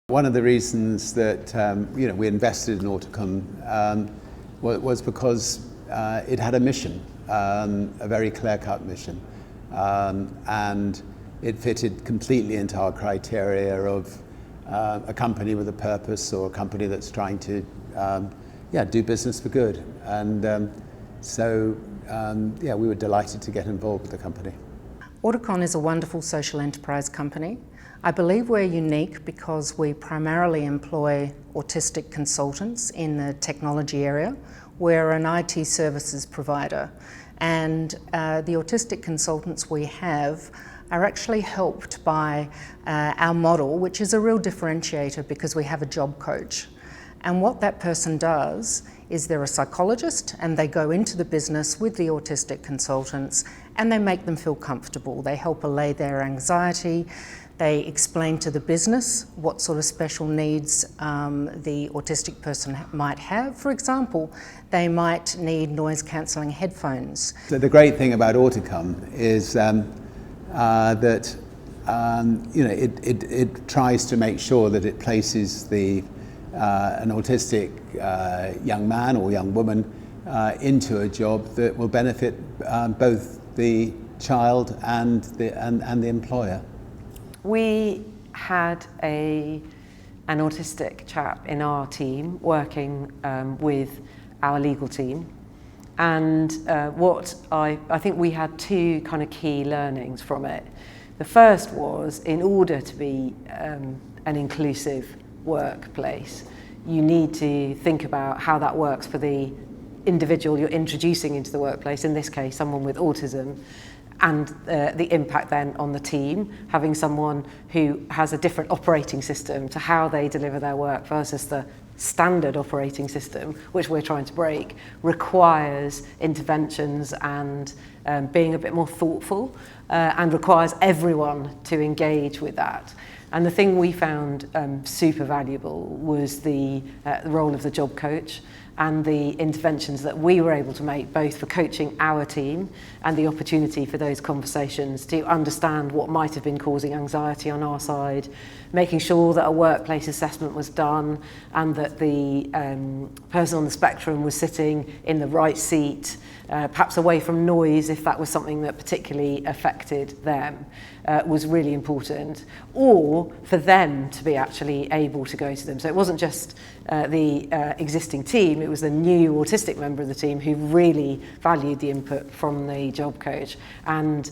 One of the reasons that we invested in Autocom was because it had a mission, a very clear-cut mission, and it fitted completely into our criteria of a company with a purpose, or a company that's trying to do business for good. And so we were delighted to get involved with the company. Autocom is a wonderful social enterprise company. I believe we're unique because we primarily employ autistic consultants in the technology area. We're an IT services provider, and the autistic consultants we have are actually helped by our model, which is a real differentiator because we have a job coach. And what that person does is they're a psychologist, and they go into the business with the autistic consultants and they make them feel comfortable. They help allay their anxiety. They explain to the business what sort of special needs the autistic person might have. For example, they might need noise-cancelling headphones. So the great thing about Autocom is that it tries to make sure that it places an autistic young man or young woman into a job that will benefit both the child and the employer. We had an autistic chap in our team working with our legal team, and I think we had two kind of key learnings from it. The first was, in order to be an inclusive workplace, you need to think about how that works for the individual you're introducing into the workplace, in this case someone with autism, and the impact then on the team, having someone who has a different operating system to how they deliver their work versus the standard operating system, which we're trying to break, requires interventions and being a bit more thoughtful, and requires everyone to engage with that. And the thing we found super valuable was the role of the job coach and the interventions that we were able to make, both for coaching our team and the opportunity for those conversations to understand what might have been causing anxiety on our side, making sure that a workplace assessment was done and that the person on the spectrum was sitting in the right seat, perhaps away from noise if that was something that particularly affected them, was really important, or for them to be actually able to go to them. So it wasn't just the existing team, it was the new autistic member of the team who really valued the input from the job coach and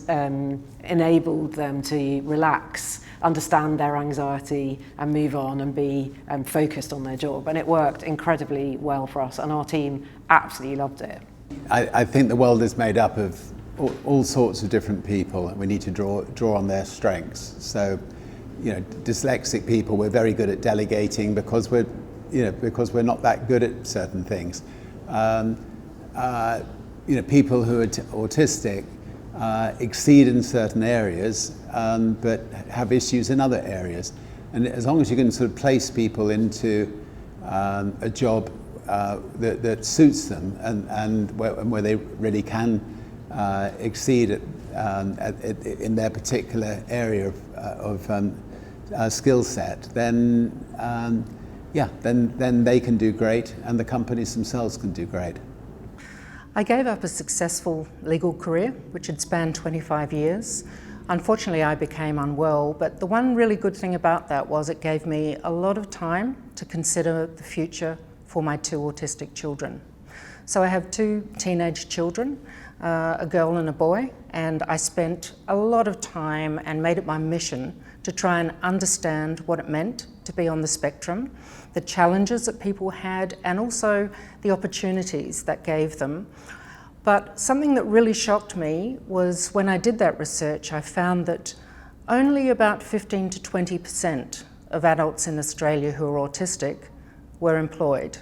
enabled them to relax, understand their anxiety and move on and be focused on their job. And it worked incredibly well for us, and our team absolutely loved it. I think the world is made up of all sorts of different people, and we need to draw on their strengths. So, dyslexic people, we're very good at delegating because we're not that good at certain things. People who are autistic exceed in certain areas, but have issues in other areas. And as long as you can sort of place people into a job that suits them and where they really can exceed in their particular area of skill set, then they can do great, and the companies themselves can do great. I gave up a successful legal career, which had spanned 25 years. Unfortunately, I became unwell, but the one really good thing about that was it gave me a lot of time to consider the future for my two autistic children. So I have two teenage children, a girl and a boy, and I spent a lot of time and made it my mission to try and understand what it meant to be on the spectrum, the challenges that people had, and also the opportunities that gave them. But something that really shocked me was when I did that research, I found that only about 15 to 20% of adults in Australia who are autistic were employed.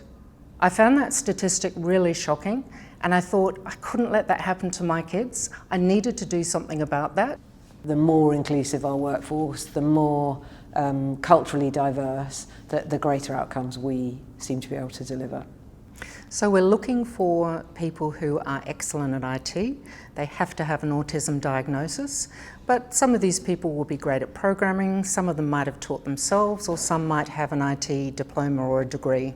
I found that statistic really shocking, and I thought I couldn't let that happen to my kids. I needed to do something about that. The more inclusive our workforce, the more culturally diverse, the greater outcomes we seem to be able to deliver. So we're looking for people who are excellent at IT. They have to have an autism diagnosis, but some of these people will be great at programming, some of them might have taught themselves, or some might have an IT diploma or a degree.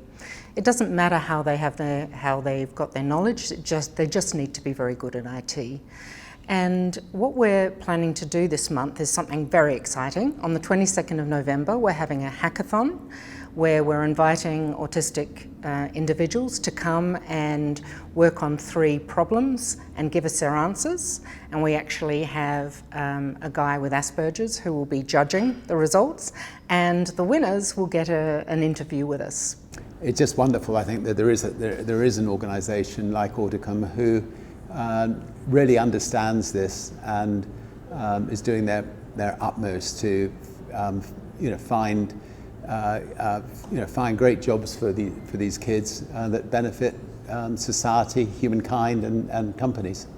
It doesn't matter how they've got their knowledge, they just need to be very good at IT. And what we're planning to do this month is something very exciting. On the 22nd of November, we're having a hackathon where we're inviting autistic individuals to come and work on 3 problems and give us their answers. And we actually have a guy with Asperger's who will be judging the results, and the winners will get an interview with us. It's just wonderful, I think, that there is an organisation like Auticum who really understands this and is doing their utmost to find great jobs for these kids that benefit society, humankind, and companies.